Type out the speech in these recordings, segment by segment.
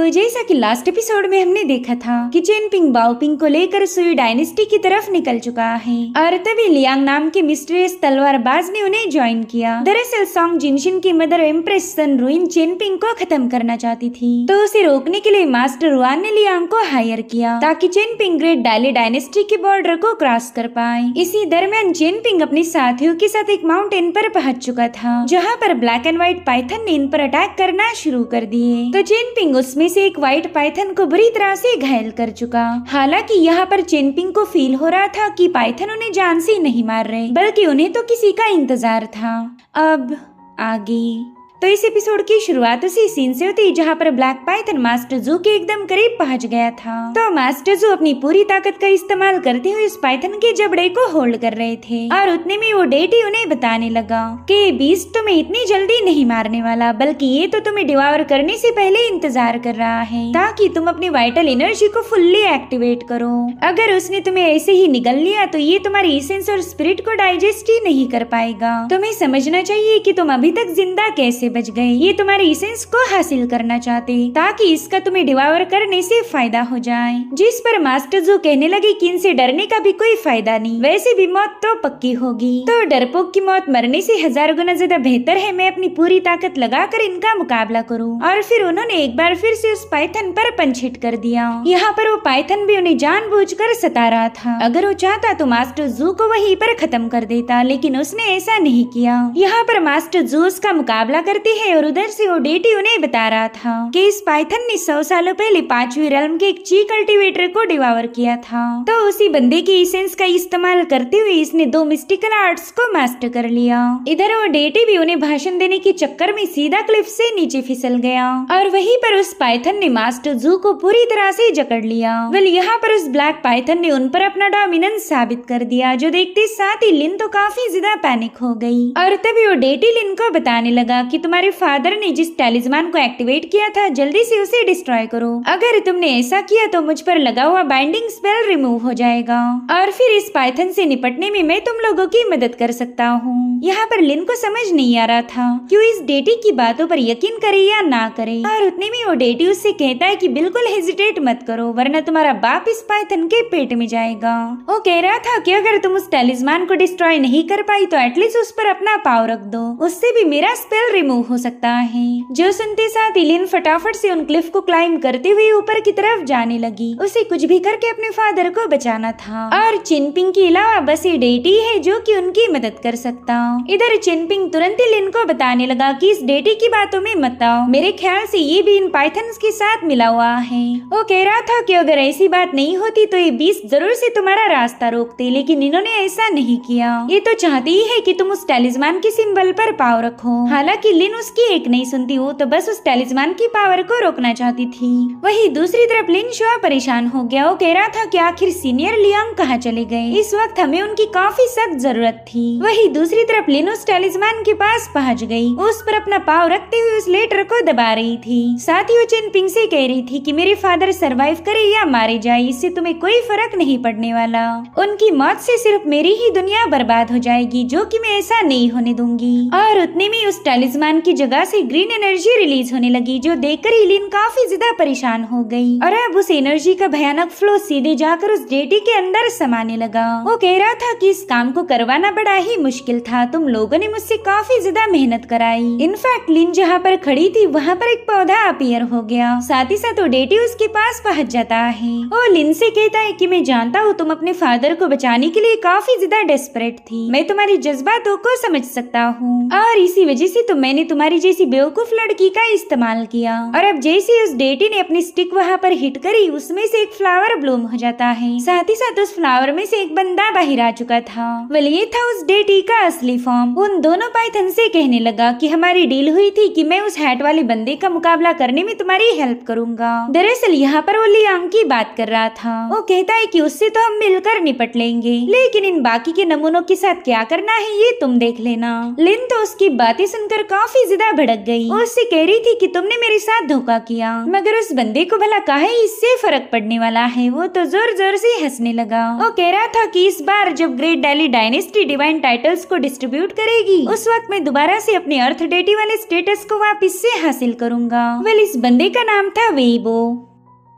तो जैसा कि लास्ट एपिसोड में हमने देखा था कि चेनपिंग बाओपिंग को लेकर सुई डायनेस्टी की तरफ निकल चुका है और तभी लियांग नाम के मिस्टीरियस तलवारबाज ने उन्हें ज्वाइन किया। दरअसल सॉन्ग जिनशिन की मदर एम्प्रेस सन रुइन चेनपिंग को खत्म करना चाहती थी, तो उसे रोकने के लिए मास्टर रुआन ने लियांग को हायर किया ताकि चेनपिंग ग्रेट डाली डायनेस्टी के बॉर्डर को क्रॉस कर पाए। इसी दरमियान चेनपिंग अपने साथियों के साथ एक माउंटेन पर पहुंच चुका था जहाँ पर ब्लैक एंड व्हाइट पाइथन ने इन पर अटैक करना शुरू कर दिए। तो चेनपिंग उसमें से एक व्हाइट पाइथन को बुरी तरह से घायल कर चुका। हालांकि यहाँ पर चेनपिंग को फील हो रहा था कि पाइथन उन्हें जान से नहीं मार रहे, बल्कि उन्हें तो किसी का इंतजार था। अब आगे तो इस एपिसोड की शुरुआत उसी सीन से होती जहाँ पर ब्लैक पाइथन मास्टर जू के एकदम करीब पहुँच गया था। तो मास्टर जू अपनी पूरी ताकत का इस्तेमाल करते हुए उस पाइथन के जबड़े को होल्ड कर रहे थे और उतने में वो डेटी उन्हें बताने लगा कि बीस्ट तुम्हें इतनी जल्दी नहीं मारने वाला, बल्कि ये तो तुम्हें डिवावर करने से पहले इंतजार कर रहा है ताकि तुम अपनी वाइटल एनर्जी को फुल्ली एक्टिवेट करो। अगर उसने तुम्हें ऐसे ही निगल लिया तो ये तुम्हारी एसेंस और स्पिरिट को डाइजेस्ट ही नहीं कर पाएगा। तुम्हें समझना चाहिए कि तुम अभी तक जिंदा कैसे बच गए। ये तुम्हारे एसेंस को हासिल करना चाहते ताकि इसका तुम्हें डिवावर करने से फायदा हो जाए। जिस पर मास्टर जो कहने लगे कि इनसे डरने का भी कोई फायदा नहीं, वैसे भी मौत तो पक्की होगी, तो डरपोक की मौत मरने से 1000 गुना ज्यादा बेहतर है मैं अपनी पूरी ताकत लगाकर इनका मुकाबला करूं। और फिर उन्होंने एक बार फिर से उस पाइथन पर पंच हिट कर दिया। यहाँ पर वो पाइथन भी उन्हें जानबूझकर सता रहा था। अगर वो चाहता तो मास्टर जू को वहीं पर खत्म कर देता, लेकिन उसने ऐसा नहीं किया। यहाँ पर मास्टर जू उसका मुकाबला करते हैं और उधर से वो डेटी उन्हें बता रहा था कि इस पाइथन ने 100 सालों पहले 5वीं रेल्म के एक ची कल्टीवेटर को डिवावर किया था। तो उसी बंदे की एसेंस का इस्तेमाल करते हुए इसने 2 मिस्टिकल आर्ट्स को मास्टर कर लिया। इधर वो डेटी भी उन्हें भाषण देने के चक्कर में सीधा क्लिफ से नीचे फिसल गया और वहीं पर उस पाइथन ने मास्टर जू को पूरी तरह से जकड़ लिया। वेल यहाँ पर उस ब्लैक पाइथन ने उन पर अपना डोमिनेंस साबित कर दिया, जो देखते साथ ही लिन तो काफी ज्यादा पैनिक हो गई। और तभी वो डेटी लिन को बताने लगा कि तुम्हारे फादर ने जिस टैलिस्मान को एक्टिवेट किया था जल्दी से उसे डिस्ट्रॉय करो। अगर तुमने ऐसा किया तो मुझ पर लगा हुआ बाइंडिंग स्पेल रिमूव हो जाएगा और फिर इस पाइथन से निपटने में मैं तुम लोगों की मदद कर सकता हूँ। यहाँ पर लिन को समझ नहीं आ रहा था कि वो इस डेटी की बातों पर यकीन करे या ना करे, और उतने में वो डेटी उससे कहता है कि बिल्कुल हेजिटेट मत करो वरना तुम्हारा बाप इस पाइथन के पेट में जाएगा। वो कह रहा था कि अगर तुम उस टैलिस्मान को डिस्ट्रॉय नहीं कर पाई तो एटलीस्ट उस पर अपना पाव रख दो, उससे भी मेरा स्पेल रिमूव हो सकता है। जो सुनते साथ लिन फटाफट से उन क्लिफ को क्लाइंब करते हुए ऊपर की तरफ जाने लगी। उसे कुछ भी करके अपने फादर को बचाना था और चिनपिंग के अलावा बस ये डेटी है जो कि उनकी मदद कर सकता। इधर चिनपिंग तुरंत ही लिन को बताने लगा कि इस डेटी की बातों में मत आओ, मेरे ख्याल से ये भी इन पाइथन्स के साथ मिला हुआ है। वो कह रहा था कि अगर ऐसी बात नहीं होती तो ये बीस्ट जरूर से तुम्हारा रास्ता रोकते, लेकिन इन्होंने ऐसा नहीं किया। ये तो चाहती ही है कि तुम उस टैलिस्मान के सिंबल पर पाव रखो। हालांकि लिन उसकी एक नहीं सुनती, वो तो बस उस टैलिस्मान की पावर को रोकना चाहती थी। वही दूसरी तरफ लिन शुआ परेशान हो गया। वो कह रहा था कि आखिर सीनियर लियांग कहाँ चले गए, इस वक्त हमें उनकी काफी सख्त जरूरत थी। वही दूसरी तरफ लिन उस टैलिस्मान के पास पहुँच गई, उस पर अपना पाव रखते हुए उस लेटर को दबा रही थी। साथ ही वो चिनपिंग से कह रही थी कि मेरे फादर सरवाइव करे या मारे जाए, इससे तुम्हें कोई फर्क नहीं पड़ने वाला। उनकी मौत से सिर्फ मेरी ही दुनिया बर्बाद हो जाएगी, जो कि मैं ऐसा नहीं होने दूंगी। और उतने में उस टैलिस्मान की जगह से ग्रीन एनर्जी रिलीज होने लगी, जो देखकर ही लिन काफी ज्यादा परेशान हो गई। और अब उस एनर्जी का भयानक फ्लो सीधे जाकर उस डेटी के अंदर समाने लगा। वो कह रहा था कि इस काम को करवाना बड़ा ही मुश्किल था, तुम लोगों ने मुझसे काफी ज्यादा मेहनत कराई। इनफैक्ट लिन जहाँ पर खड़ी थी वहाँ पर एक पौधा अपीयर हो गया, साथ ही साथ वो डेटी उसके पास पहुँच जाता है। वो लिन से कहता है कि मैं जानता हूँ तुम अपने फादर को बचाने के लिए काफी ज्यादा डेस्परेट थी, मैं तुम्हारी जज्बातों को समझ सकता हूँ और इसी वजह से तो मैंने तुम्हारी जैसी बेवकूफ लड़की का इस्तेमाल किया। और अब जैसे उस डेटी ने अपनी स्टिक वहाँ पर हिट करी, उसमें से एक फ्लावर ब्लूम हो जाता है, साथ ही साथ उस फ्लावर में से एक बंदा बाहर आ चुका था। वेल ये था उस डेटी का असली फॉर्म। उन दोनों पाइथन से कहने लगा कि हमारी डील हुई थी कि मैं उस हैट वाले बंदे का मुकाबला करने में तुम्हारी हेल्प करूंगा। दरअसल यहाँ पर वो लियांग की बात कर रहा था। वो कहता है कि उससे तो हम मिलकर निपट लेंगे, लेकिन इन बाकी के नमूनों के साथ क्या करना है ये तुम देख लेना। लिन तो उसकी बातें सुनकर काफी काफी ज्यादा भड़क गई। वो उससे कह रही थी कि तुमने मेरे साथ धोखा किया, मगर उस बंदे को भला काहे इससे फर्क पड़ने वाला है। वो तो जोर जोर से हंसने लगा। वो कह रहा था कि इस बार जब great daily dynasty divine titles को डिस्ट्रीब्यूट करेगी, उस वक्त मैं दोबारा से अपने अर्थ डेटी वाले स्टेटस को वापस से हासिल करूंगा। वेल, इस बंदे का नाम था वेइबो।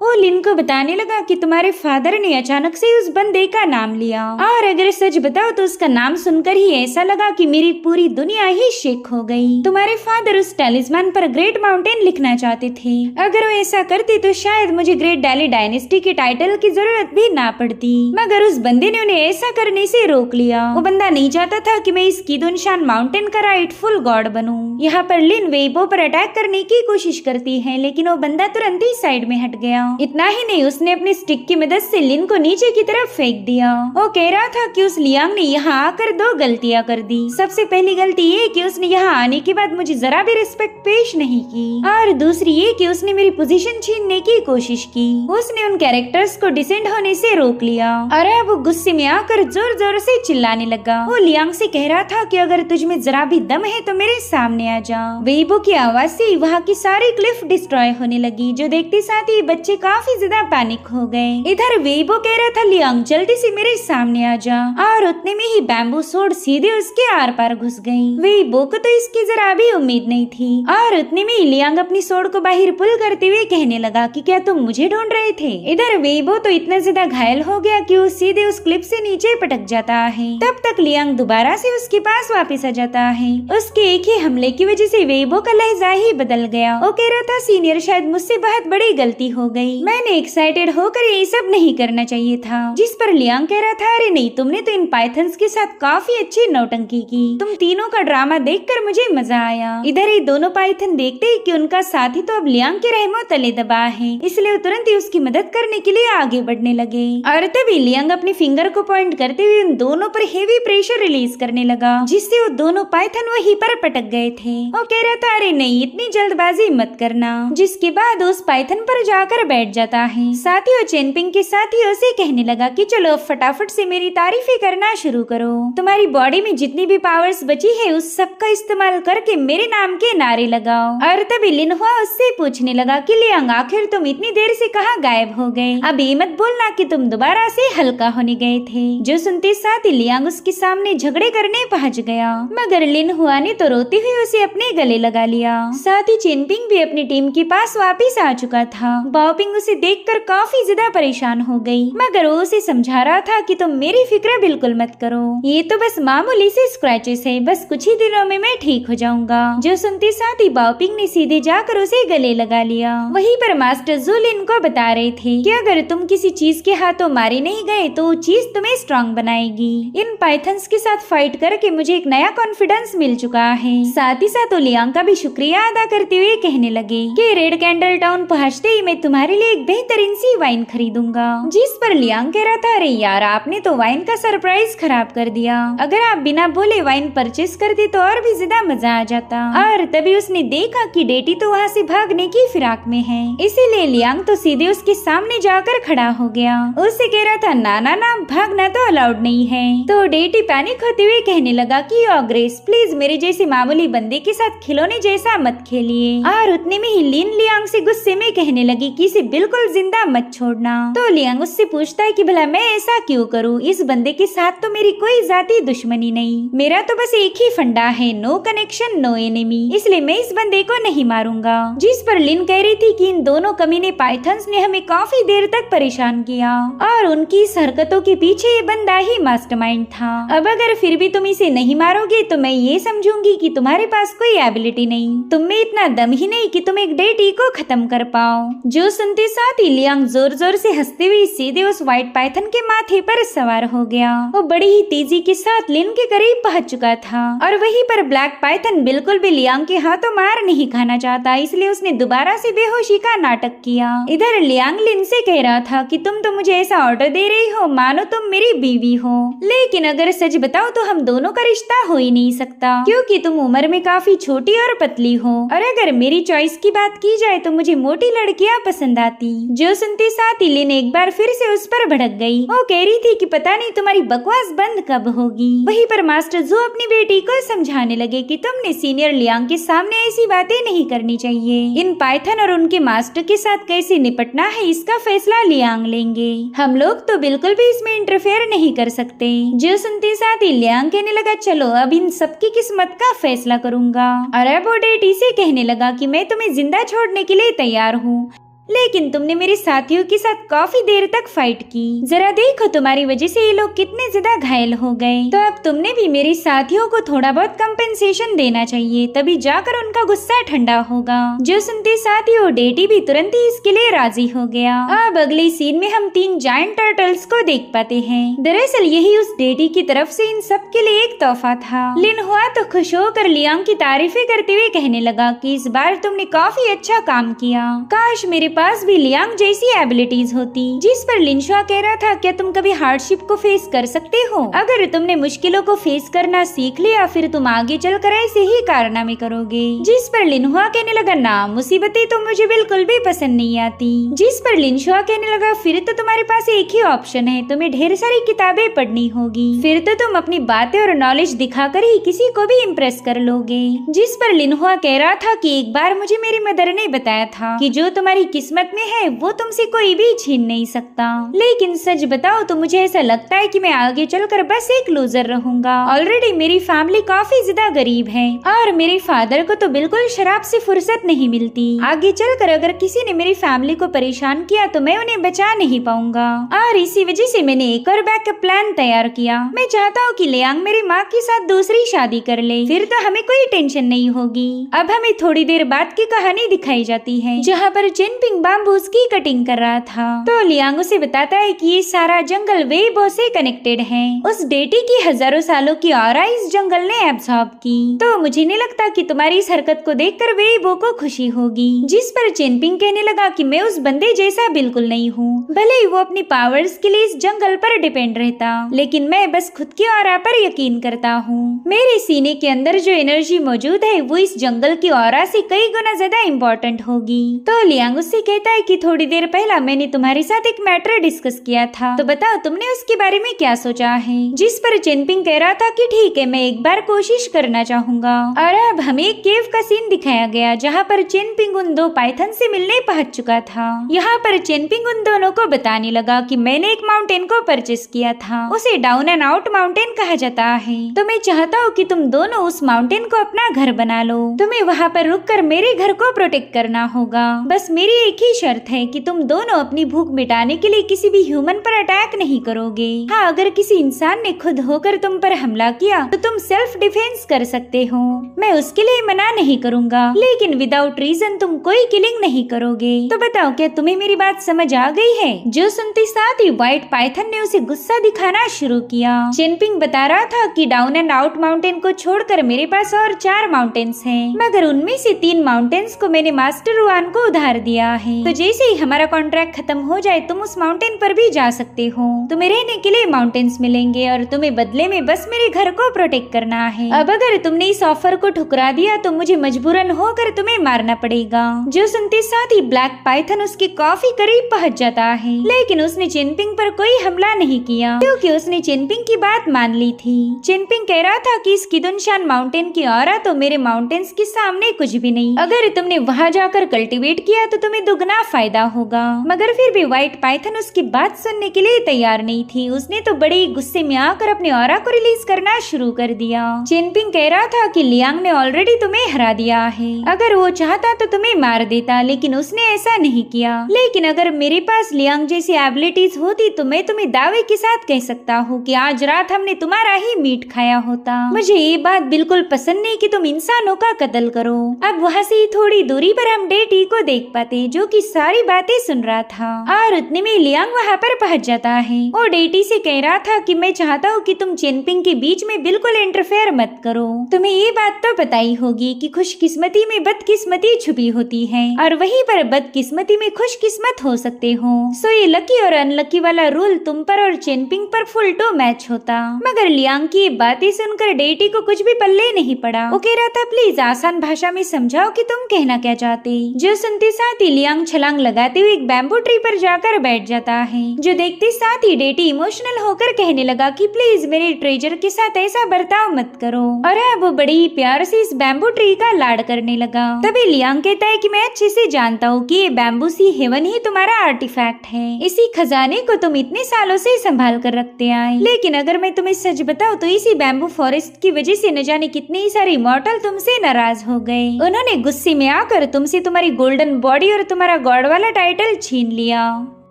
वो लिन को बताने लगा कि तुम्हारे फादर ने अचानक से उस बंदे का नाम लिया, और अगर सच बताओ तो उसका नाम सुनकर ही ऐसा लगा कि मेरी पूरी दुनिया ही शेक हो गई। तुम्हारे फादर उस टैलिस्मान पर ग्रेट माउंटेन लिखना चाहते थे। अगर वो ऐसा करते तो शायद मुझे ग्रेट डेली डायनेस्टी के टाइटल की जरूरत भी ना पड़ती, मगर उस बंदे ने उन्हें ऐसा करने से रोक लिया। वो बंदा नहीं चाहता था कि मैं इस कीदुनशान माउंटेन का राइटफुल गॉड बनूं। यहाँ पर लिन वेइबो पर अटैक करने की कोशिश करती है, लेकिन वो बंदा तुरंत ही साइड में हट गया। इतना ही नहीं, उसने अपनी स्टिक की मदद से लिन को नीचे की तरफ फेंक दिया। वो कह रहा था कि उस लियांग ने यहाँ आकर 2 गलतियाँ कर दी। सबसे पहली गलती ये कि उसने यहाँ आने के बाद मुझे जरा भी रिस्पेक्ट पेश नहीं की, और दूसरी ये कि उसने मेरी पोजीशन छीनने की कोशिश की। उसने उन कैरेक्टर्स को डिसेंड होने से रोक लिया, और अब वो गुस्से में आकर जोर जोर से चिल्लाने लगा। वो लियांग से कह रहा था कि अगर तुझ में जरा भी दम है तो मेरे सामने आ जा। वेइबो की आवाज से वहाँ की सारी क्लिफ डिस्ट्रॉय होने लगी, जो देखते साथ ही बच्चे काफी ज्यादा पैनिक हो गए। इधर वेइबो कह रहा था लियांग जल्दी से मेरे सामने आ जा, और उतने में ही बैम्बू सोड सीधे उसके आर पार घुस गई। वेइबो को तो इसकी जरा भी उम्मीद नहीं थी, और उतने में ही लियांग अपनी सोड को बाहर पुल करते हुए कहने लगा कि क्या तुम मुझे ढूंढ रहे थे। इधर वेइबो तो इतना ज्यादा घायल हो गया कि वो सीधे उस क्लिप से नीचे पटक जाता है। तब तक लियांग दोबारा से उसके पास वापस आ जाता है। उसके एक ही हमले की वजह से वेइबो का लहजा ही बदल गया। वो कह रहा था सीनियर शायद मुझसे बहुत बड़ी गलती हो गई, मैंने एक्साइटेड होकर ये सब नहीं करना चाहिए था। जिस पर लियांग कह रहा था अरे नहीं, तुमने तो इन पाइथन्स के साथ काफी अच्छी नौटंकी की। तुम तीनों का ड्रामा देखकर मुझे मजा आया। इधर ये दोनों पाइथन देखते ही कि उनका साथी तो अब लियांग के रहमो तले दबा है, इसलिए तुरंत ही उसकी मदद करने के लिए आगे बढ़ने लगे। और तभी लियांग अपने फिंगर को पॉइंट करते हुए उन दोनों पर हेवी प्रेशर रिलीज करने लगा, जिससे वो दोनों पाइथन वहीं पर पटक गए थे। वो कह रहा था अरे नहीं, इतनी जल्दबाजी मत करना, जिसके बाद उस पाइथन पर जाकर बैठ जाता है। साथ ही वो चेनपिंग के साथ ही उसे कहने लगा कि चलो फटाफट से मेरी तारीफें करना शुरू करो। तुम्हारी बॉडी में जितनी भी पावर्स बची है उस सब का इस्तेमाल करके मेरे नाम के नारे लगाओ। और तभी लिनहुआ उससे पूछने लगा कि लियांग आखिर तुम इतनी देर से कहाँ गायब हो गए? अब ये मत बोलना कि तुम दोबारा से हल्का होने गए थे। जो सुनते साथ ही लियांग उसके सामने झगड़े करने पहुंच गया, मगर लिनहुआ ने तो रोते हुए उसे अपने गले लगा लिया। साथ ही चेनपिंग भी अपनी टीम के पास वापिस आ चुका था। बाओपिंग उसे देखकर काफी ज्यादा परेशान हो गई, मगर वो उसे समझा रहा था कि तुम मेरी फिक्र बिल्कुल मत करो, ये तो बस मामूली से स्क्रैचेस है, बस कुछ ही दिनों में मैं ठीक हो जाऊंगा। जो सुनते साथ ही बाओपिंग ने सीधे जाकर उसे गले लगा लिया। वहीं पर मास्टर जू लिन को बता रहे थे कि अगर तुम किसी चीज के हाथों मारे नहीं गए तो वो चीज तुम्हें स्ट्रॉन्ग बनाएगी। इन पाइथन्स के साथ फाइट करके मुझे एक नया कॉन्फिडेंस मिल चुका है। साथ ही साथ लियांग का भी शुक्रिया अदा करते हुए कहने लगे कि रेड कैंडल टाउन पहुँचते ही मैं तुम्हारे लिए एक बेहतरीन सी वाइन खरीदूंगा। जिस पर लियांग कह रहा था अरे यार, आपने तो वाइन का सरप्राइज खराब कर दिया। अगर आप बिना बोले वाइन परचेस करते तो और भी ज्यादा मजा आ जाता। और तभी उसने देखा कि डेटी तो वहाँ से भागने की फिराक में है, इसीलिए लियांग तो सीधे उसके सामने जाकर खड़ा हो गया। उसे कह रहा था ना ना ना, भागना तो अलाउड नहीं है। तो डेटी पैनिक होते हुए कहने लगा कि योर ग्रेस प्लीज मेरे जैसे मामूली बंदे के साथ खिलौने जैसा मत खेलिए। और उतने में ही लिन लियांग से गुस्से में कहने लगी कि इसे बिल्कुल जिंदा मत छोड़ना। तो लियांग उससे पूछता है कि भला मैं ऐसा क्यों करूं? इस बंदे के साथ तो मेरी कोई जाती दुश्मनी नहीं, मेरा तो बस एक ही फंडा है, नो कनेक्शन नो एनिमी, इसलिए मैं इस बंदे को नहीं मारूंगा। जिस पर लिन कह रही थी कि इन दोनों कमीने पाइथन्स ने हमें काफी देर तक परेशान किया, और उनकी इस हरकतों के पीछे ये बंदा ही मास्टरमाइंड था। अब अगर फिर भी तुम इसे नहीं मारोगे तो मैं ये समझूंगी कि तुम्हारे पास कोई एबिलिटी नहीं, तुम में इतना दम ही नहीं कि तुम एक डेटी को खत्म कर पाओ। जो सुनते साथ ही लियांग जोर जोर से हंसते हुए सीधे उस व्हाइट पाइथन के माथे पर सवार हो गया। वो बड़ी ही तेजी के साथ लिन के करीब पहुंच चुका था, और वहीं पर ब्लैक पाइथन बिल्कुल भी लियांग के हाथों मार नहीं खाना चाहता, इसलिए उसने दोबारा से बेहोशी का नाटक किया। इधर लियांग लिन से कह रहा था कि तुम तो मुझे ऐसा ऑर्डर दे रही हो मानो तुम मेरी बीवी हो, लेकिन अगर सच बताओ तो हम दोनों का रिश्ता हो ही नहीं सकता, क्योंकि तुम उम्र में काफी छोटी और पतली हो, और अगर मेरी चॉइस की बात की जाए तो मुझे मोटी लड़कियां पसंद आती। जो सुनते साथ ही लिन एक बार फिर से उस पर भड़क गई। वो कह रही थी कि पता नहीं तुम्हारी बकवास बंद कब होगी। वहीं पर मास्टर जो अपनी बेटी को समझाने लगे कि तुमने सीनियर लियांग के सामने ऐसी बातें नहीं करनी चाहिए। इन पाइथन और उनके मास्टर के साथ कैसे निपटना है इसका फैसला लियांग लेंगे। हम लोग तो बिल्कुल भी इसमें इंटरफेयर नहीं कर सकते। जो सुनते साथ ही लियांग कहने लगा चलो अब इन सबकी किस्मत का फैसला करूंगा। और अब वो डेटी से कहने लगा कि मैं तुम्हें जिंदा छोड़ने के लिए तैयार हूँ, लेकिन तुमने मेरे साथियों के साथ काफी देर तक फाइट की। जरा देखो तुम्हारी वजह से ये लोग कितने ज्यादा घायल हो गए। तो अब तुमने भी मेरे साथियों को थोड़ा बहुत कंपेंसेशन देना चाहिए, तभी जाकर उनका गुस्सा ठंडा होगा। जो सुनते साथ ही वो डेटी भी तुरंत ही इसके लिए राजी हो गया। अब अगले सीन में हम 3 जायंट टर्टल्स को देख पाते हैं। दरअसल यही उस डेटी की तरफ से इन सब के लिए एक तोहफा था। लिन हुआ तो खुश होकर लियांग की तारीफें करते हुए कहने लगा कि इस बार तुमने काफी अच्छा काम किया। काश मेरे पास भी लियांग जैसी एबिलिटीज होती। जिस पर लिनशुआ कह रहा था क्या तुम कभी हार्डशिप को फेस कर सकते हो? अगर तुमने मुश्किलों को फेस करना सीख लिया फिर तुम आगे चलकर ऐसे ही कारनामे करोगे। जिस पर लिनहुआ कहने लगा ना, मुसीबतें तो मुझे बिल्कुल भी पसंद नहीं आती। जिस पर लिनशुआ कहने लगा फिर तो तुम्हारे पास एक ही ऑप्शन है, तुम्हें ढेर सारी किताबें पढ़नी होगी, फिर तो तुम अपनी बातें और नॉलेज दिखाकर ही किसी को भी इम्प्रेस कर लोगे। जिस पर लिनहुआ कह रहा था कि एक बार मुझे मेरी मदर ने बताया था कि जो तुम्हारी किस्मत में है वो तुमसे कोई भी छीन नहीं सकता। लेकिन सच बताओ तो मुझे ऐसा लगता है कि मैं आगे चलकर बस एक लूजर रहूंगा। ऑलरेडी मेरी फैमिली काफी ज्यादा गरीब है और मेरे फादर को तो बिल्कुल शराब से फुर्सत नहीं मिलती। आगे चलकर अगर किसी ने मेरी फैमिली को परेशान किया तो मैं उन्हें बचा नहीं पाऊंगा। और इसी वजह से मैंने एक और बैकअप प्लान तैयार किया। मैं चाहता हूँ कि लियांग मेरी माँ के साथ दूसरी शादी कर ले, फिर तो हमें कोई टेंशन नहीं होगी। अब हमें थोड़ी देर बाद की कहानी दिखाई जाती है जहाँ पर चिनपिंग बाम्बूस की कटिंग कर रहा था। तो लियांग उसे बताता है कि ये सारा जंगल वेइबो से कनेक्टेड है। उस डेटी की हजारों सालों की ऑरा इस जंगल ने एब्सॉर्ब की। तो मुझे नहीं लगता कि तुम्हारी इस हरकत को देखकर वेइबो को खुशी होगी। जिस पर चिनपिंग कहने लगा कि मैं उस बंदे जैसा बिल्कुल नहीं हूँ, भले ही वो अपनी पावर्स के लिए इस जंगल पर डिपेंड रहता, लेकिन मैं बस खुद की ऑरा पर यकीन करता हूँ। मेरे सीने के अंदर जो एनर्जी मौजूद है वो इस जंगल की ऑरा से कई गुना ज्यादा इम्पोर्टेंट होगी। तो लियांग उससे कहता है कि थोड़ी देर पहला मैंने तुम्हारे साथ एक मैटर डिस्कस किया था, तो बताओ तुमने उसके बारे में क्या सोचा है? जिस पर चिनपिंग कह रहा था कि ठीक है, मैं एक बार कोशिश करना चाहूंगा। और अब हमें एक केव का सीन दिखाया गया जहाँ पर चिनपिंग उन 2 पाइथन से मिलने पहुंच चुका था। यहाँ पर चिनपिंग उन दोनों को बताने लगा कि मैंने एक माउंटेन को परचेस किया था, उसे डाउन एंड आउट माउंटेन कहा जाता है। तो मैं चाहता हूँ कि तुम दोनों उस माउंटेन को अपना घर बना लो। तुम्हें वहाँ पर रुककर मेरे घर को प्रोटेक्ट करना होगा। बस मेरी एक ही शर्त है कि तुम दोनों अपनी भूख मिटाने के लिए किसी भी ह्यूमन पर अटैक नहीं करोगे। हाँ, अगर किसी इंसान ने खुद होकर तुम पर हमला किया तो तुम सेल्फ डिफेंस कर सकते हो, मैं उसके लिए मना नहीं करूंगा, लेकिन विदाउट रीजन तुम कोई किलिंग नहीं करोगे। तो बताओ क्या तुम्हें मेरी बात समझ आ गई है? जो सुनते साथ ही व्हाइट पाइथन ने उसे गुस्सा दिखाना शुरू किया। चिनपिंग बता रहा था कि डाउन एंड आउट माउंटेन को छोड़कर मेरे पास और 4 माउंटेन्स हैं, मगर उनमें से 3 माउंटेन्स को मैंने मास्टर रुआन को उधार दिया है। तो जैसे ही हमारा कॉन्ट्रैक्ट खत्म हो जाए तुम उस माउंटेन पर भी जा सकते हो। तुम्हें रहने के लिए माउंटेन्स मिलेंगे और तुम्हें बदले में बस मेरे घर को प्रोटेक्ट करना है। अब अगर तुमने इस ऑफर को ठुकरा दिया तो मुझे मजबूरन होकर तुम्हें मारना पड़ेगा। जो सुनते साथ ही ब्लैक पाइथन उसके काफी करीब पहुंच जाता है, लेकिन उसने चिनपिंग पर कोई हमला नहीं किया क्योंकि उसने चिनपिंग की बात मान ली थी। चिनपिंग कह रहा था कि इस किदुनशान माउंटेन की ऑरा तो मेरे माउंटेन्स के सामने कुछ भी नहीं। अगर तुमने वहाँ जाकर कल्टीवेट किया तो तुम्हें दुगना फायदा होगा। मगर फिर भी व्हाइट पाइथन उसकी बात सुनने के लिए तैयार नहीं थी। उसने तो बड़े ही गुस्से में आकर अपने ऑरा को रिलीज करना शुरू कर दिया। चिनपिंग कह रहा था कि लियांग ने ऑलरेडी तुम्हें हरा दिया है, अगर वो चाहता तो तुम्हें मार देता, लेकिन उसने ऐसा नहीं किया। लेकिन अगर मेरे पास लियांग जैसी एबिलिटीज होती तो मैं तुम्हें दावे के साथ कह सकता हूँ कि आज रात हमने तुम्हारा ही मीट खाया होता। मुझे ये बात बिल्कुल पसंद नहीं कि तुम इंसानों का कत्ल करो। अब वहाँ से थोड़ी दूरी पर हम डेटी को देख पाते जो कि सारी बातें सुन रहा था और उतने में लियांग वहाँ पर पहुँच जाता है और डेटी से कह रहा था कि मैं चाहता हूँ कि तुम चिनपिंग के बीच में बिल्कुल इंटरफेयर मत करो। तुम्हें ये बात तो पता ही होगी कि खुशकिस्मती में बदकिस्मती छुपी होती है और वहीं पर बदकिस्मती में खुशकिस्मत हो सकते हो। सो ये लकी और अनलकी वाला रूल तुम पर और चिनपिंग पर फुल टू मैच होता। मगर लियांग की ये बातें सुनकर डेटी को कुछ भी पल्ले नहीं पड़ा। वो कह रहा था प्लीज आसान भाषा में समझाओ कि तुम कहना क्या चाहते। जो सुनते साथ ही लियांग लियांग छलांग लगाते हुए एक बैम्बू ट्री पर जाकर बैठ जाता है, जो देखते साथ ही डेटी इमोशनल होकर कहने लगा कि प्लीज मेरे ट्रेजर के साथ ऐसा बर्ताव मत करो। और अब वो बड़ी ही प्यार से इस बैम्बू ट्री का लाड़ करने लगा। तभी लियांग कहता है कि मैं अच्छे से जानता हूँ कि ये बैम्बू सी हेवन ही तुम्हारा आर्टिफैक्ट है। इसी खजाने को तुम इतने सालों से संभाल कर रखते आए, लेकिन अगर मैं तुम्हें सच बताऊं तो इसी बैम्बू फॉरेस्ट की वजह से न जाने कितने ही सारे इमॉर्टल तुमसे नाराज हो गए। उन्होंने गुस्से में आकर तुमसे तुम्हारी गोल्डन बॉडी और तुम्हारा गॉड वाला टाइटल छीन लिया।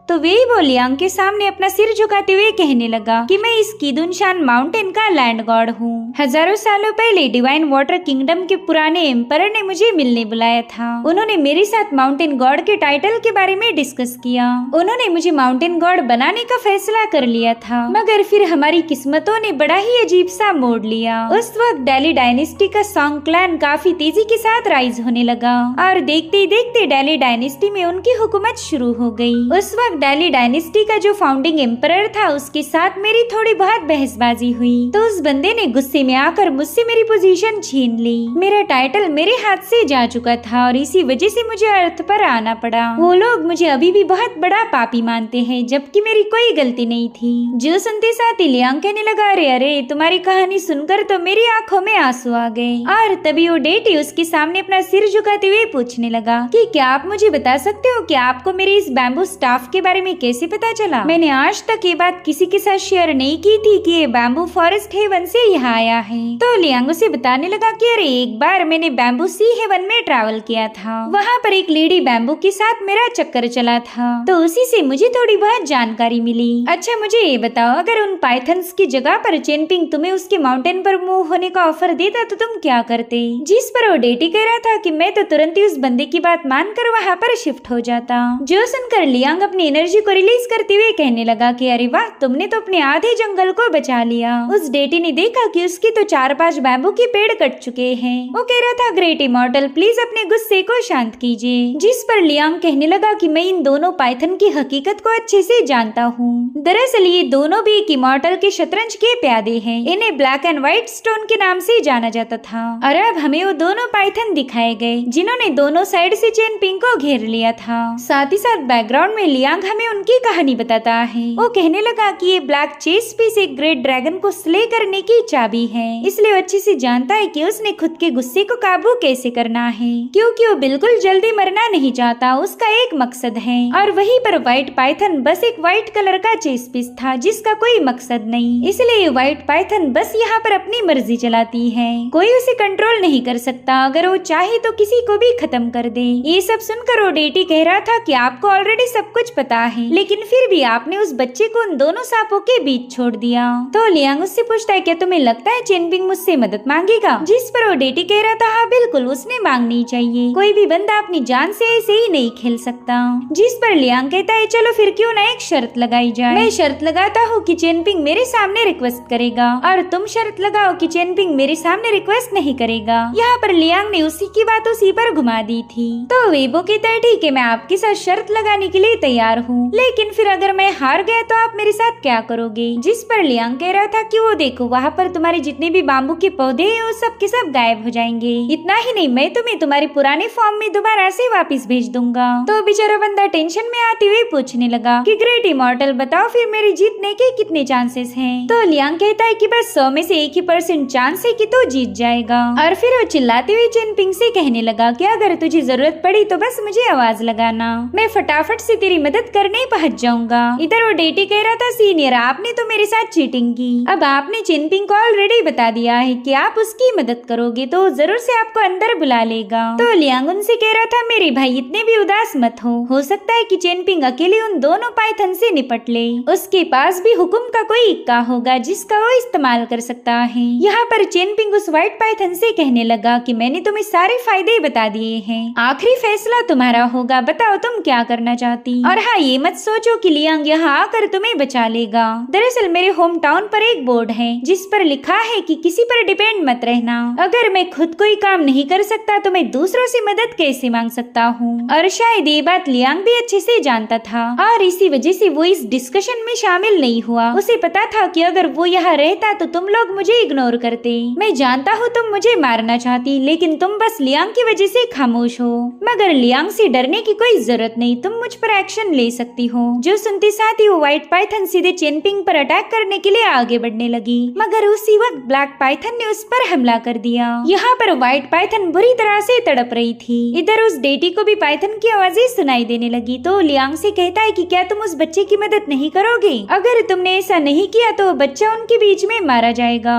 तो वे वो लियांग के सामने अपना सिर झुकाते हुए कहने लगा कि मैं इस कीदुनशान माउंटेन का लैंड गॉड हूँ। हजारों सालों पहले डिवाइन वाटर किंगडम के पुराने एम्परर ने मुझे मिलने बुलाया था। उन्होंने मेरे साथ माउंटेन गॉड के टाइटल के बारे में डिस्कस किया। उन्होंने मुझे माउंटेन गॉड बनाने का फैसला कर लिया था, मगर फिर हमारी किस्मतों ने बड़ा ही अजीब सा मोड़ लिया। उस वक्त डेली डायनेस्टी का सॉन्ग क्लैन काफी तेजी के साथ राइज होने लगा और देखते ही देखते डेली डायनेस्टी में उनकी हुकूमत शुरू हो गई। उस वक्त डेली डायनेस्टी का जो फाउंडिंग एम्परर था उसके साथ मेरी थोड़ी बहुत बहसबाजी हुई, तो उस बंदे ने गुस्से में आकर मुझसे मेरी पोजीशन छीन ली। मेरा टाइटल मेरे हाथ से जा चुका था और इसी वजह से मुझे अर्थ पर आना पड़ा। वो लोग मुझे अभी भी बहुत बड़ा पापी मानते हैं, जबकि मेरी कोई गलती नहीं थी। जो सुनते साथ ही लियांग कहने लगा, अरे अरे तुम्हारी कहानी सुनकर तो मेरी आंखों में आंसू आ गए। और तभी वो डेटी उसके सामने अपना सिर झुकाते हुए पूछने लगा कि क्या आप मुझे बता सकते हो कि आपको मेरे इस बैम्बू स्टाफ के बारे में कैसे पता चला? मैंने आज तक ये बात किसी के साथ शेयर नहीं की थी कि ये बैम्बू फॉरेस्ट हेवन से यहाँ आया है। तो लियांग उसे बताने लगा कि अरे एक बार मैंने बैम्बू सी हेवन में ट्रैवल किया था, वहाँ पर एक लेडी बैम्बू के साथ मेरा चक्कर चला था, तो उसी से मुझे थोड़ी बहुत जानकारी मिली। अच्छा मुझे ये बताओ, अगर उन पाइथन्स की जगह पर चेनपिंग तुम्हें उसके माउंटेन पर मूव होने का ऑफर देता तो तुम क्या करते? जिस पर वो डेटी कह रहा था कि मैं तो तुरंत ही उस बंदे की बात मानकर वहाँ पर शिफ्ट हो जाता। जो सुनकर लियांग अपनी एनर्जी को रिलीज करते हुए कहने लगा कि अरे वाह, तुमने तो अपने आधे जंगल को बचा लिया। उस डेटी ने देखा कि उसके तो 4-5 बैम्बू के पेड़ कट चुके हैं। वो कह रहा था, ग्रेट इमॉर्टल प्लीज अपने गुस्से को शांत कीजिए। जिस पर लियांग कहने लगा कि मैं इन दोनों पाइथन की हकीकत को अच्छे से जानता हूँ। दरअसल ये दोनों भी एक इमॉर्टल के शतरंज के प्यादे हैं। इन्हें ब्लैक एंड व्हाइट स्टोन के नाम से जाना जाता था। और अब हमें वो दोनों पाइथन दिखाए गए जिन्होंने दोनों साइड से चेनपिंग को घेर लिया था। साथ ही साथ बैकग्राउंड में लियांग हमें उनकी कहानी बताता है। वो कहने लगा कि ये ब्लैक चेस पीस एक ग्रेट ड्रैगन को स्ले करने की चाबी है, इसलिए वो अच्छे से जानता है कि उसने खुद के गुस्से को काबू कैसे करना है, क्योंकि वो बिल्कुल जल्दी मरना नहीं चाहता। उसका एक मकसद है और वहीं पर व्हाइट पाइथन बस एक व्हाइट कलर का चेस पीस था जिसका कोई मकसद नहीं, इसलिए व्हाइट पाइथन बस यहाँ पर अपनी मर्जी चलाती है। कोई उसे कंट्रोल नहीं कर सकता, अगर वो चाहे तो किसी को भी खत्म कर दे। ये सब सुनकर वो डेटी कह रहा था कि आपको ऑलरेडी सब कुछ पता है, लेकिन फिर भी आपने उस बच्चे को उन दोनों सांपों के बीच छोड़ दिया। तो लियांग उससे पूछता है, क्या तुम्हें लगता है चेनपिंग मुझसे मदद मांगेगा? जिस पर वो डेटी कह रहा था, हाँ बिल्कुल उसने मांगनी चाहिए, कोई भी बंदा अपनी जान से ऐसे ही नहीं खेल सकता। जिस पर लियांग कहता है, चलो फिर क्यों ना एक शर्त लगाई जाए। मैं शर्त लगाता हूँ कि चेनपिंग मेरे सामने रिक्वेस्ट करेगा और तुम शर्त लगाओ कि चेनपिंग मेरे सामने रिक्वेस्ट नहीं करेगा। यहाँ पर लियांग ने उसी की बात उसी पर घुमा दी थी। तो वेबो कहता है, ठीक है मैं आपके साथ शर्त लगाने के लिए तैयार हूँ, लेकिन फिर अगर मैं हार गया तो आप मेरे साथ क्या करोगे? जिस पर लियांग कह रहा था कि वो देखो वहाँ पर तुम्हारे जितने भी बाम्बू के पौधे हैं वो सब के सब गायब हो जाएंगे। इतना ही नहीं, मैं तुम्हें तुम्हारे पुराने फॉर्म में दोबारा से वापस भेज दूंगा। तो बेचारा बंदा टेंशन में आते हुए पूछने लगा कि ग्रेट इमॉर्टल बताओ फिर मेरे जीतने के कितने चांसेस हैं? तो लियांग कहता है कि बस 100 में से 1 ही % चांस है कि तू जीत जाएगा। और फिर वो चिल्लाते हुए चेनपिंग से कहने लगा कि अगर तुझे जरूरत पड़ी तो बस मुझे आवाज लगाना, मैं फटाफट से तेरी मदद करने पहुँच जाऊंगा। इधर वो डेटी कह रहा था, सीनियर आपने तो मेरे साथ चीटिंग की, अब आपने चेनपिंग को ऑलरेडी बता दिया है कि आप उसकी मदद करोगे तो जरूर से आपको अंदर बुला लेगा। तो लियांग उनसे कह रहा था, मेरे भाई इतने भी उदास मत हो सकता है कि चेनपिंग अकेले उन दोनों पाइथन से निपट ले, उसके पास भी हुक्म का कोई इक्का होगा जिसका वो इस्तेमाल कर सकता है। यहाँ पर चेनपिंग उस व्हाइट पाइथन से कहने लगा कि मैंने तुम्हें सारे फायदे बता दिए हैं, आखिरी फैसला तुम्हारा होगा, बताओ तुम क्या करना चाहती। और हाँ ये मत सोचो कि लियांग यहाँ आकर तुम्हें बचा लेगा। दरअसल मेरे होम टाउन पर एक बोर्ड है जिस पर लिखा है कि किसी पर डिपेंड मत रहना। अगर मैं खुद कोई काम नहीं कर सकता तो मैं दूसरों से मदद कैसे मांग सकता हूँ। और शायद ये बात लियांग भी अच्छे से जानता था और इसी वजह से वो इस डिस्कशन में शामिल नहीं हुआ। उसे पता था कि अगर वो यहाँ रहता तो तुम लोग मुझे इग्नोर करते। मैं जानता हूँ तुम मुझे मारना चाहती, लेकिन तुम बस लियांग की वजह से खामोश हो। मगर लियांग से डरने की कोई जरूरत नहीं, तुम मुझ पर एक्शन ले सकती हो। जो सुनते साथ ही वो व्हाइट पाइथन सीधे चेनपिंग पर अटैक करने के लिए आगे बढ़ने लगी, मगर उसी वक्त ब्लैक पाइथन ने उस पर हमला कर दिया। यहाँ पर व्हाइट पाइथन बुरी तरह से तड़प रही थी। इधर उस डेटी को भी पाइथन की आवाजें सुनाई देने लगी तो लियांग से कहता है कि क्या तुम उस बच्चे की मदद नहीं करोगे? अगर तुमने ऐसा नहीं किया तो बच्चा उनके बीच में मारा जाएगा।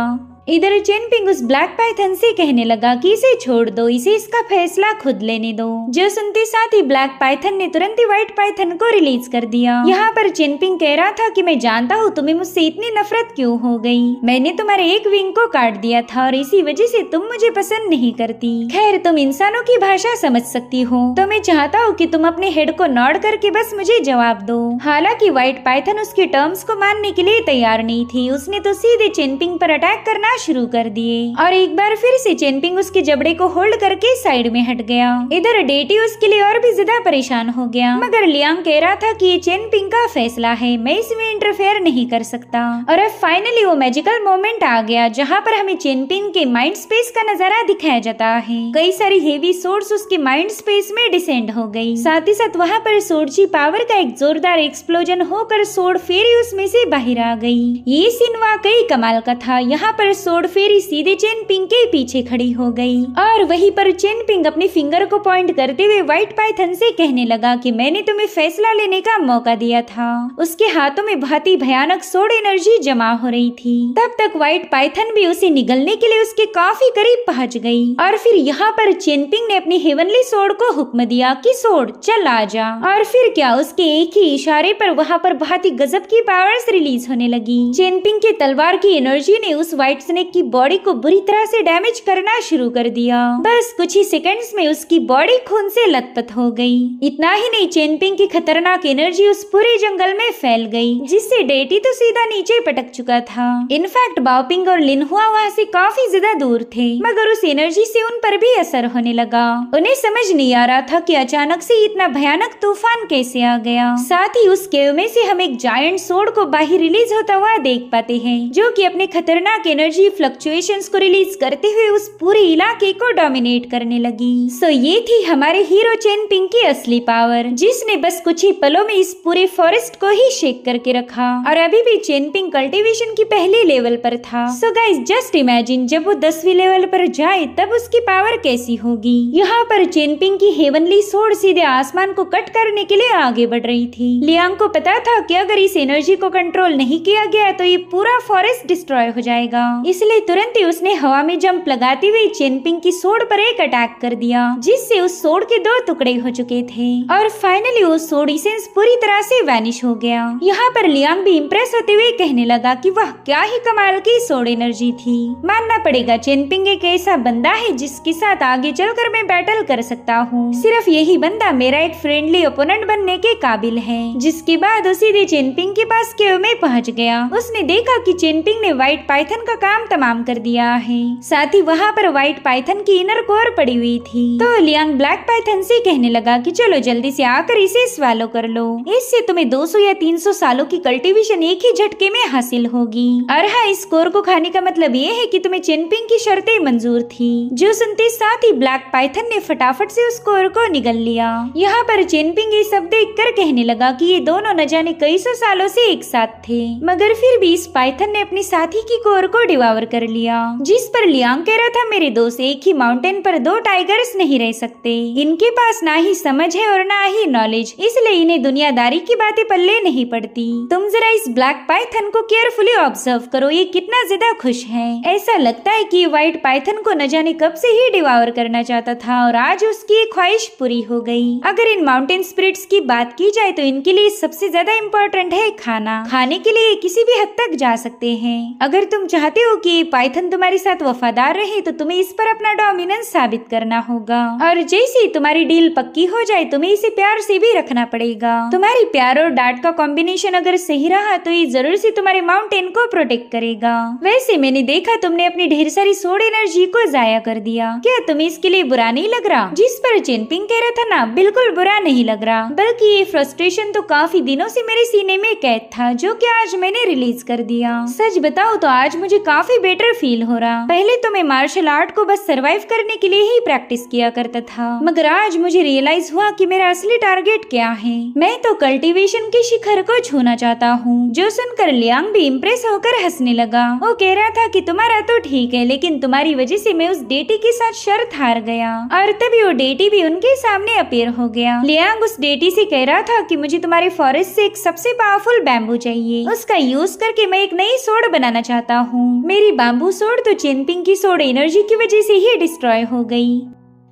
इधर चेनपिंग उस ब्लैक पाइथन से कहने लगा कि इसे छोड़ दो, इसे इसका फैसला खुद लेने दो। जो सुनते साथ ही ब्लैक पाइथन ने तुरंत ही व्हाइट पाइथन को रिलीज कर दिया। यहाँ पर चेनपिंग कह रहा था कि मैं जानता हूँ तुम्हें मुझसे इतनी नफरत क्यों हो गई। मैंने तुम्हारे एक विंग को काट दिया था और इसी वजह से तुम मुझे पसंद नहीं करती। खैर तुम इंसानों की भाषा समझ सकती हो, तो मैं चाहता हूँ कि तुम अपने हेड को नॉड करके बस मुझे जवाब दो। हालांकि व्हाइट पाइथन उसके टर्म्स को मानने के लिए तैयार नहीं थी। उसने तो सीधे चेनपिंग पर अटैक करना शुरू कर दिए और एक बार फिर से चेनपिंग उसके जबड़े को होल्ड करके साइड में हट गया। इधर डेटी उसके लिए और भी ज्यादा परेशान हो गया, मगर लियांग कह रहा था कि ये चेनपिंग का फैसला है, मैं इसमें इंटरफेयर नहीं कर सकता। और अब फाइनली वो मैजिकल मोमेंट आ गया जहाँ पर हमें चेनपिंग के माइंड स्पेस का नजारा दिखाया जाता है। कई सारी हेवी सोर्स उसके माइंड स्पेस में डिसेंड हो गई। साथ ही साथ वहाँ पर सोर्ची पावर का एक जोरदार एक्सप्लोजन होकर सोर्ड फेरी उसमें से बाहर आ गई। ये सीन वाकई कमाल का था। यहाँ पर सोर्ड फेरी सीधे चेनपिंग के पीछे खड़ी हो गई और वहीं पर चेनपिंग अपने फिंगर को पॉइंट करते हुए व्हाइट पाइथन से कहने लगा कि मैंने तुम्हें फैसला लेने का मौका दिया था। उसके हाथों में बहुत ही भयानक सोड एनर्जी जमा हो रही थी। तब तक व्हाइट पाइथन भी उसे निगलने के लिए उसके काफी करीब पहुंच गई और फिर यहाँ पर चेनपिंग ने अपनी हेवनली सोड को हुक्म दिया कि सोड चल आ जा। और फिर क्या, उसके एक ही इशारे पर वहाँ पर बहुत ही गजब की पावर्स रिलीज होने लगी। चेनपिंग की तलवार की एनर्जी ने उस व्हाइट स्नेक की बॉडी को बुरी तरह से डैमेज करना शुरू कर दिया। बस कुछ ही सेकंड्स में उसकी बॉडी खून से लथपथ हो गई। इतना ही नहीं, चेनपिंग की खतरनाक एनर्जी उस पूरे जंगल में फैल गई, जिससे डेटी तो सीधा नीचे पटक चुका था। इनफैक्ट बाओपिंग और लिनहुआ वहाँ से काफी ज्यादा दूर थे, मगर उस एनर्जी से उन पर भी असर होने लगा। उन्हें समझ नहीं आ रहा था कि अचानक से इतना भयानक तूफान कैसे आ गया। साथ ही उस केव में से हम एक जायंट सोड को बाहर रिलीज होता हुआ देख पाते हैं, जो कि अपने खतरनाक एनर्जी फ्लक्चुएशंस को रिलीज करते हुए उस पूरे इलाके को डोमिनेट करने लगी। सो ये थी हमारे हीरो चेनपिंग की असली पावर, जिसने बस कुछ ही पलों में इस पूरे फॉरेस्ट को ही शेक करके रखा। और अभी भी चेनपिंग कल्टीवेशन की पहले लेवल पर था। सो गाइस जस्ट इमेजिन, जब वो 10वीं लेवल पर जाए तब उसकी पावर कैसी होगी। यहाँ पर चेनपिंग की हेवनली सोड सीधे आसमान को कट करने के लिए आगे बढ़ रही थी। लियांग को पता था कि अगर इस एनर्जी को कंट्रोल नहीं किया गया तो ये पूरा फॉरेस्ट डिस्ट्रॉय हो जाएगा, इसलिए तुरंत ही उसने हवा में जंप लगाते हुए चेनपिंग की सोड पर एक अटैक कर दिया, जिससे उस सोड के 2 टुकड़े हो चुके थे और फाइनली वो सोड एसेंस पूरी तरह से वैनिश हो गया। यहाँ पर लियांग भी इम्प्रेस होते हुए कहने लगा कि वाह क्या ही कमाल की सोड एनर्जी थी। मानना पड़ेगा चेनपिंग एक ऐसा बंदा है जिसके साथ आगे चलकर मैं बैटल कर सकता हूँ। सिर्फ यही बंदा मेरा एक फ्रेंडली ओपोनेंट बनने के काबिल है। जिसके बाद वो सीधे चेनपिंग के पास केव में पहुँच गया। उसने देखा कि चेनपिंग ने व्हाइट पाइथन का काम तमाम कर दिया है। साथ ही वहाँ पर व्हाइट पाइथन की इनर कोर पड़ी हुई थी। तो लियांग ब्लैक पाइथन से कहने लगा कि चलो जल्दी से आकर इसे स्वैलो कर लो, इससे तुम्हें 200 या 300 सालों की कल्टीवेशन एक ही झटके में हासिल होगी। और हाँ, इस कोर को खाने का मतलब ये है कि तुम्हें चेनपिंग की शर्तें मंजूर थी। जो सुनते साथ ही ब्लैक पाइथन ने फटाफट से उस कोर को निगल लिया। यहाँ पर चेनपिंग ये सब देख कर कहने लगा कि ये दोनों न जाने कई सौ सालों से एक साथ थे, मगर फिर भी इस पाइथन ने अपनी साथी की कोर को डिवावर कर लिया। जिस पर लियांग कह रहा था मेरे दोस्त, एक ही माउंटेन पर 2 टाइगर्स नहीं रह सकते। इनके पास ना ही समझ है और ना ही नॉलेज, इसलिए इन्हें दुनियादारी की बातें पल्ले नहीं पड़ती। तुम जरा इस ब्लैक पाइथन को केयरफुली ऑब्जर्व करो, ये कितना ज्यादा खुश है। ऐसा लगता है कि व्हाइट पाइथन को न जाने कब से ही डिवावर करना चाहता था और आज उसकी ख्वाहिश पूरी हो गई। अगर इन माउंटेन स्पिरिट्स की बात की जाए तो इनके लिए सबसे ज्यादा इम्पोर्टेंट है खाना। खाने के लिए किसी भी हद तक जा सकते हैं। अगर तुम चाहते हो कि पाइथन तुम्हारे साथ वफादार रहे तो तुम्हें इस पर अपना डोमिनेंस साबित करना होगा, और जैसे ही तुम्हारी डील पक्की हो जाए तुम्हें इसे प्यार से भी रखना पड़ेगा। तुम्हारी प्यार और डांट का कॉम्बिनेशन अगर सही रहा तो ये जरूर से तुम्हारे माउंटेन को प्रोटेक्ट करेगा। वैसे मैंने देखा तुमने अपनी ढेर सारी सोड एनर्जी को जाया कर दिया, क्या तुम्हें इसके लिए बुरा नहीं लग रहा? जिस पर चेनपिंग कह रहा था ना, बिल्कुल बुरा नहीं लग रहा, बल्कि ये फ्रस्ट्रेशन तो काफी दिनों से मेरे सीने में कैद था जो कि आज मैंने रिलीज कर दिया। सच बताओ तो आज मुझे काफी बेटर फील हो रहा। पहले तो मैं मार्शल आर्ट को बस सरवाइव करने के लिए ही प्रैक्टिस किया करता था, मगर आज मुझे रियलाइज हुआ कि मेरा असली टारगेट क्या है। मैं तो कल्टीवेशन के शिखर को छूना चाहता हूँ। जो सुनकर लियांग भी इम्प्रेस होकर हंसने लगा। वो कह रहा था कि तुम्हारा तो ठीक है, लेकिन तुम्हारी वजह से मैं उस डेटी के साथ शर्त हार गया। और तभी वो डेटी भी उनके सामने अपीयर हो गया। लियांग उस डेटी से कह रहा था कि मुझे तुम्हारे फॉरेस्ट से एक सबसे पावरफुल बैम्बू चाहिए, उसका यूज करके मैं एक नई सोड बनाना चाहता हूँ। मेरी बैम्बू सोड तो चेनपिंग की सोड एनर्जी की वजह से ही डिस्ट्रॉय हो गई।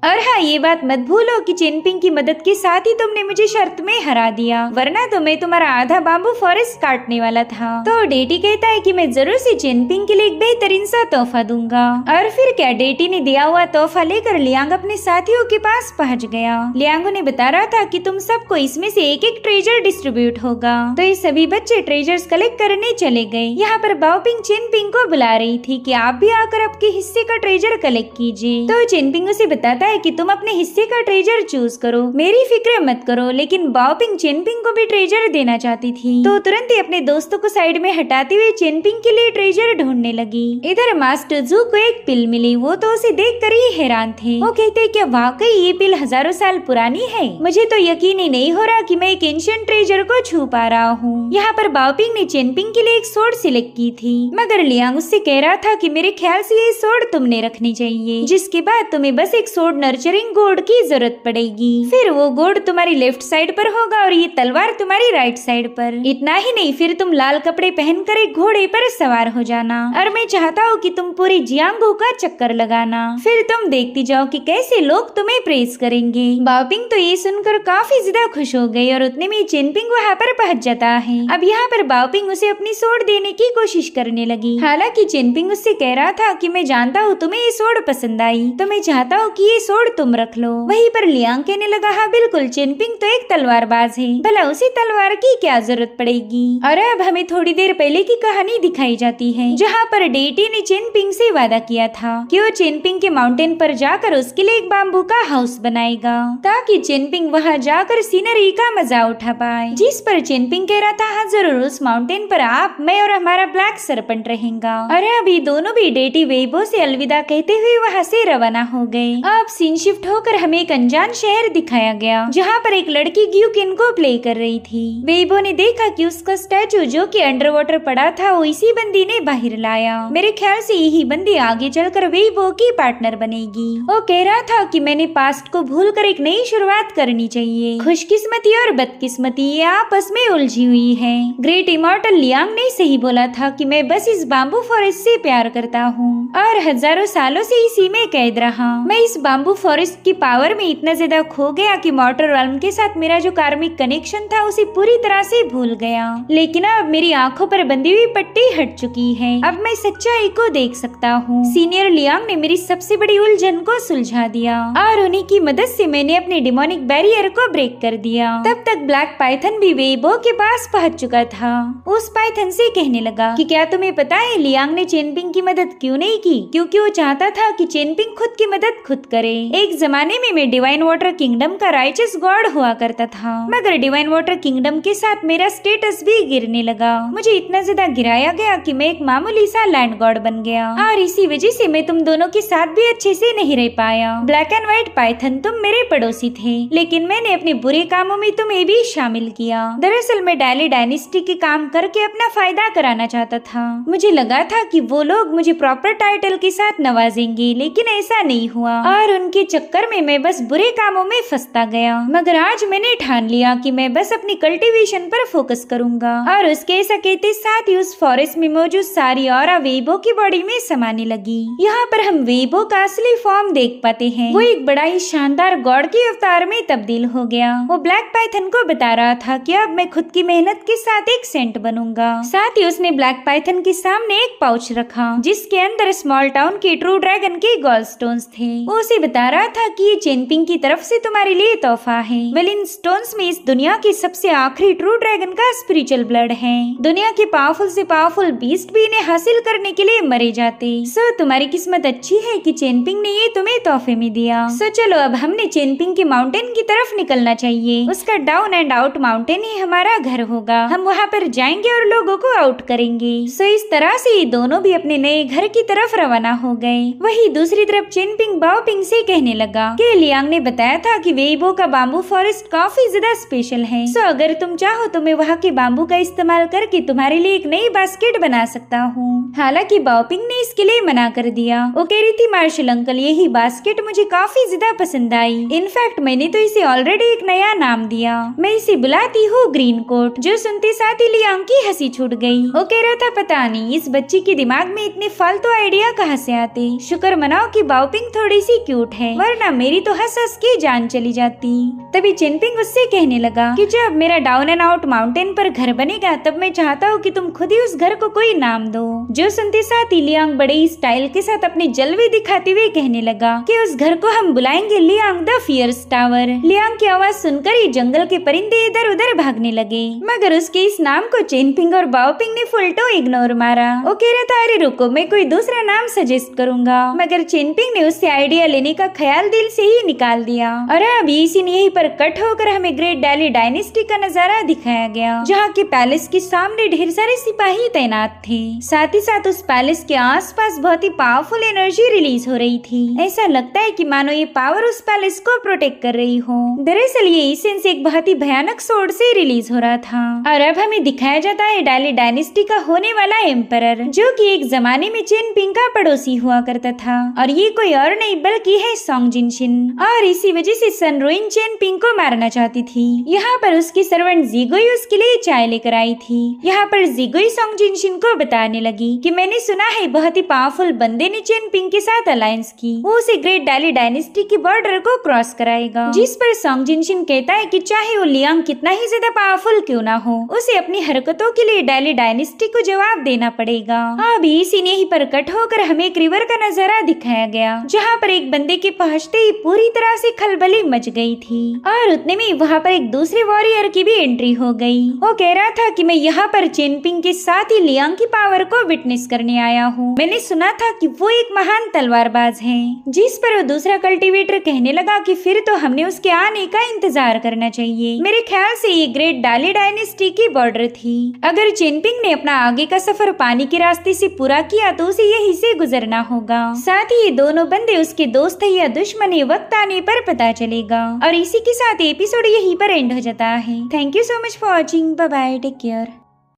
और हाँ, ये बात मत भूलो कि चेनपिंग की मदद के साथ ही तुमने मुझे शर्त में हरा दिया, वरना तो मैं तुम्हारा आधा बाम्बू फॉरेस्ट काटने वाला था। तो डेटी कहता है कि मैं जरूर से चेनपिंग के लिए एक बेहतरीन सा तोहफा दूंगा। और फिर क्या, डेटी ने दिया हुआ तोहफा लेकर लियांग अपने साथियों के पास पहुंच गया। लियांग ने बता रहा था कि तुम सबको इसमें से एक एक ट्रेजर डिस्ट्रीब्यूट होगा। तो ये सभी बच्चे ट्रेजर्स कलेक्ट करने चले गए। यहाँ पर बाओपिंग चेनपिंग को बुला रही थी कि आप भी आकर आपके हिस्से का ट्रेजर कलेक्ट कीजिए। तो चेनपिंग उसे बताता है कि तुम अपने हिस्से का ट्रेजर चूज करो, मेरी फिक्र मत करो। लेकिन बाओपिंग चेनपिंग को भी ट्रेजर देना चाहती थी, तो तुरंत ही अपने दोस्तों को साइड में हटाते हुए चेनपिंग के लिए ट्रेजर ढूंढने लगी। इधर मास्टर जू को एक पिल मिली, वो तो उसे देखकर ही हैरान थे। वो कहते क्या वाकई ये पिल हजारों साल पुरानी है? मुझे तो यकीन ही नहीं हो रहा कि मैं एक एंशिएंट ट्रेजर को छू पा रहा हूँ। यहाँ पर बाओपिंग ने चेनपिंग के लिए एक सोड सिलेक्ट की थी, मगर लियांग उससे कह रहा था कि मेरे ख्याल से ये सोड तुमने रखनी चाहिए, जिसके बाद तुम्हें बस एक सोड नर्चरिंग गोड की जरूरत पड़ेगी। फिर वो गोड तुम्हारी लेफ्ट साइड पर होगा और ये तलवार तुम्हारी राइट साइड पर। इतना ही नहीं, फिर तुम लाल कपड़े पहनकर एक घोड़े पर सवार हो जाना, और मैं चाहता हूँ कि तुम पूरी जियांगो का चक्कर लगाना। फिर तुम देखती जाओ कि कैसे लोग तुम्हें प्रेज करेंगे। बाओपिंग तो ये सुनकर काफी ज्यादा खुश हो गई और उतने में चेनपिंग वहाँ पर पहुँच जाता है। अब यहाँ पर बाओपिंग उसे अपनी सोड देने की कोशिश करने लगी। हालांकि चेनपिंग उससे कह रहा था कि मैं जानता हूँ तुम्हें ये सोड पसंद आई, तो मैं चाहता हूँ कि ये सोड तुम रख लो। वहीं पर लियांग कहने लगा, हाँ बिल्कुल, चेनपिंग तो एक तलवारबाज है, भला उसी तलवार की क्या जरूरत पड़ेगी। और अब हमें थोड़ी देर पहले की कहानी दिखाई जाती है, जहाँ पर डेटी ने चेनपिंग से वादा किया था कि वो चेनपिंग के माउंटेन पर जाकर उसके लिए एक बाम्बू का हाउस बनाएगा, ताकि चेनपिंग वहाँ जाकर सीनरी का मजा उठा पाए। जिस पर चेनपिंग कह रहा था, हाँ जरूर, उस माउंटेन पर आप, मैं और हमारा ब्लैक सरपंट रहेगा। और अभी दोनों भी डेटी वेइबो से अलविदा कहते हुए वहाँ से रवाना हो गए। अब सीन शिफ्ट होकर हमें एक अनजान शहर दिखाया गया, जहाँ पर एक लड़की ग्यूकिन को प्ले कर रही थी। वेइबो ने देखा कि उसका स्टैचू जो कि अंडर वाटर पड़ा था वो इसी बंदी ने बाहर लाया। मेरे ख्याल से यही बंदी आगे चलकर वेइबो की पार्टनर बनेगी। वो कह रहा था कि मैंने पास्ट को भूलकर एक नई शुरुआत करनी चाहिए। खुशकिस्मती और बदकिस्मती ये आपस में उलझी हुई है। ग्रेट इमॉर्टल लियांग ने सही बोला था कि मैं बस इस बाम्बू फॉरेस्ट से प्यार करता हूँ और हजारों सालों से इसी में कैद रहा। मैं इस बाम्बू फॉरेस्ट की पावर में इतना ज्यादा खो गया कि मॉर्टर रेल्म के साथ मेरा जो कार्मिक कनेक्शन था उसे पूरी तरह से भूल गया। लेकिन अब मेरी आंखों पर बंधी हुई पट्टी हट चुकी है, अब मैं सच्चाई को देख सकता हूँ। सीनियर लियांग ने मेरी सबसे बड़ी उलझन को सुलझा दिया और उन्हीं की मदद से मैंने अपने डिमोनिक बैरियर को ब्रेक कर दिया। तब तक ब्लैक पाइथन भी वेइबो के पास पहुँच चुका था। उस पाइथन से कहने लगा कि क्या तुम्हें पता है लियांग ने चेनपिंग की मदद क्यों नहीं की? क्योंकि वो चाहता था कि चेनपिंग खुद की मदद खुद करे। एक जमाने में मैं डिवाइन वाटर किंगडम का राइचस गॉड हुआ करता था, मगर डिवाइन वाटर किंगडम के साथ मेरा स्टेटस भी गिरने लगा। मुझे इतना ज्यादा गिराया गया कि मैं एक मामूली सा लैंड गॉड बन गया और इसी वजह से मैं तुम दोनों के साथ भी अच्छे से नहीं रह पाया। ब्लैक एंड व्हाइट पाइथन, तुम मेरे पड़ोसी थे, लेकिन मैंने अपने बुरे कामों में तुम्हें भी शामिल किया। दरअसल मैं डायली डायनेस्टी के काम करके अपना फायदा कराना चाहता था। मुझे लगा था कि वो लोग मुझे प्रॉपर टाइटल के साथ नवाजेंगे, लेकिन ऐसा नहीं हुआ और उनके चक्कर में मैं बस बुरे कामों में फंसता गया, मगर आज मैंने ठान लिया कि मैं बस अपनी कल्टीवेशन पर फोकस करूंगा। और उसके ऐसा कहते साथ ही उस फॉरेस्ट में मौजूद सारी ऑरा वेइबो की बॉडी में समाने लगी। यहाँ पर हम वेइबो का असली फॉर्म देख पाते हैं। वो एक बड़ा ही शानदार गॉड के अवतार में तब्दील हो गया। वो ब्लैक पाइथन को बता रहा था कि अब मैं खुद की मेहनत के साथ एक सेंट बनूंगा। साथ ही उसने ब्लैक पाइथन के सामने एक पाउच रखा जिसके अंदर स्मॉल टाउन के ट्रू ड्रैगन के गोल्ड स्टोन्स थे। वो उसे बता रहा था कि ये चेनपिंग की तरफ से तुम्हारे लिए तोहफा है। वेल, इन स्टोन्स में इस दुनिया के सबसे आखिरी ट्रू ड्रैगन का स्पिरिचुअल ब्लड है। दुनिया के पावरफुल से पावरफुल बीस्ट भी इन्हें हासिल करने के लिए मरे जाते। सो तुम्हारी किस्मत अच्छी है कि चेनपिंग ने ये तुम्हें तोहफे में दिया। सो चलो अब हमने चेनपिंग के माउंटेन की तरफ निकलना चाहिए। उसका डाउन एंड आउट माउंटेन ही हमारा घर होगा। हम वहाँ पर जाएंगे और लोगों को आउट करेंगे। सो इस तरह से ये दोनों भी अपने नए घर की तरफ रवाना हो गए। वही दूसरी तरफ चेनपिंग बाओपिंग से कहने लगा कि लियांग ने बताया था कि वेइबो का बाम्बू फॉरेस्ट काफी ज्यादा स्पेशल है। सो अगर तुम चाहो तो मैं वहाँ के बाम्बू का इस्तेमाल करके तुम्हारे लिए एक नई बास्केट बना सकता हूँ। हालांकि बाओपिंग ने इसके लिए मना कर दिया। वो कह रही थी मार्शल अंकल, यही बास्केट मुझे काफी ज्यादा पसंद आई। इनफैक्ट मैंने तो इसे ऑलरेडी एक नया नाम दिया। मैं इसे बुलाती हूँ ग्रीन कोट। जो सुनते साथ ही लियांग की हंसी छूट गई। वो कह रहा था पता नहीं इस बच्ची के दिमाग में इतने फालतू आइडिया कहाँ से आते। शुक्र मनाओ कि बाओपिंग थोड़ी सी क्यूट है, वरना मेरी तो हंस हंस के जान चली जाती। तभी चेनपिंग उससे कहने लगा कि जब मेरा डाउन एंड आउट माउंटेन पर घर बनेगा तब मैं चाहता हूँ कि तुम खुद ही उस घर को कोई नाम दो। जो सुनते साथ ही लियांग बड़े ही स्टाइल के साथ अपने जलवे दिखाते हुए कहने लगा कि उस घर को हम बुलाएंगे Liang the fierce tower. Liang की आवाज सुनकर ही जंगल के परिंदे इधर उधर भागने लगे, मगर उसके इस नाम को चेनपिंग और बाओपिंग ने फुलटो इग्नोर मारा। वो कह रहा था अरे रुको, मैं कोई दूसरा नाम सजेस्ट करूंगा, मगर चेनपिंग ने उससे आइडिया लेने का ख्याल दिल से ही निकाल दिया। और अब इसी यहीं पर कट होकर हमें ग्रेट डैली डायनेस्टी का नजारा दिखाया गया, जहाँ के पैलेस के सामने ढेर सारे सिपाही तैनात थे। साथ ही साथ उस पैलेस के आसपास बहुत ही पावरफुल एनर्जी रिलीज हो रही थी। ऐसा लगता है कि मानो ये पावर उस पैलेस को प्रोटेक्ट कर रही हो। दरअसल ये एसेंस एक बहुत ही भयानक सोर्ड से रिलीज हो रहा था। और अब हमें दिखाया जाता है डैली डायनेस्टी का होने वाला एम्परर, जो कि एक जमाने में चेनपिंग का पड़ोसी हुआ करता था। और ये कोई और नहीं बल्कि है सोंग जिनशिन। और इसी वजह से सनरोइन चेनपिंग को मारना चाहती थी। यहाँ पर उसकी सर्वेंट जीगोई उसके लिए चाय लेकर आई थी। यहाँ पर जीगोई सोंग जिनशिन को बताने लगी कि मैंने सुना है बहुत ही पावरफुल बंदे ने चेनपिंग के साथ अलायंस की। वो उसे ग्रेट डैली डायनेस्टी की बॉर्डर को क्रॉस कराएगा। जिस पर सोंग जिनशिन कहता है कि चाहे वो लियांग कितना ही ज्यादा पावरफुल क्यों ना हो, उसे अपनी हरकतों के लिए डैली डायनेस्टी को जवाब देना पड़ेगा। अभी इसी यहीं पर कट होकर हमें एक रिवर का नजारा दिखाया गया, जहाँ पर एक बंदे के पहुंचते ही पूरी तरह से खलबली मच गई थी। और उतने में वहाँ पर एक दूसरे वॉरियर की भी एंट्री हो गई। वो कह रहा था कि मैं यहाँ पर चेनपिंग के साथ ही लियांग की पावर को विटनेस करने आया हूँ। मैंने सुना था कि वो एक महान तलवारबाज है। जिस पर वो दूसरा कल्टीवेटर कहने लगा कि फिर तो हमने उसके आने का इंतजार करना चाहिए। मेरे ख्याल से ये ग्रेट डैली डायनेस्टी की बॉर्डर थी। अगर चेनपिंग ने अपना आगे का सफर पानी के रास्ते से पूरा किया तो उसे यहीं से गुजरना होगा। साथ ही ये दोनों बंदे उसके दोस्त है या दुश्मन ये वक्त आने पर पता चलेगा। और इसी के साथ एपिसोड यहीं पर एंड हो जाता है। Thank you so much for watching. Bye bye, take care.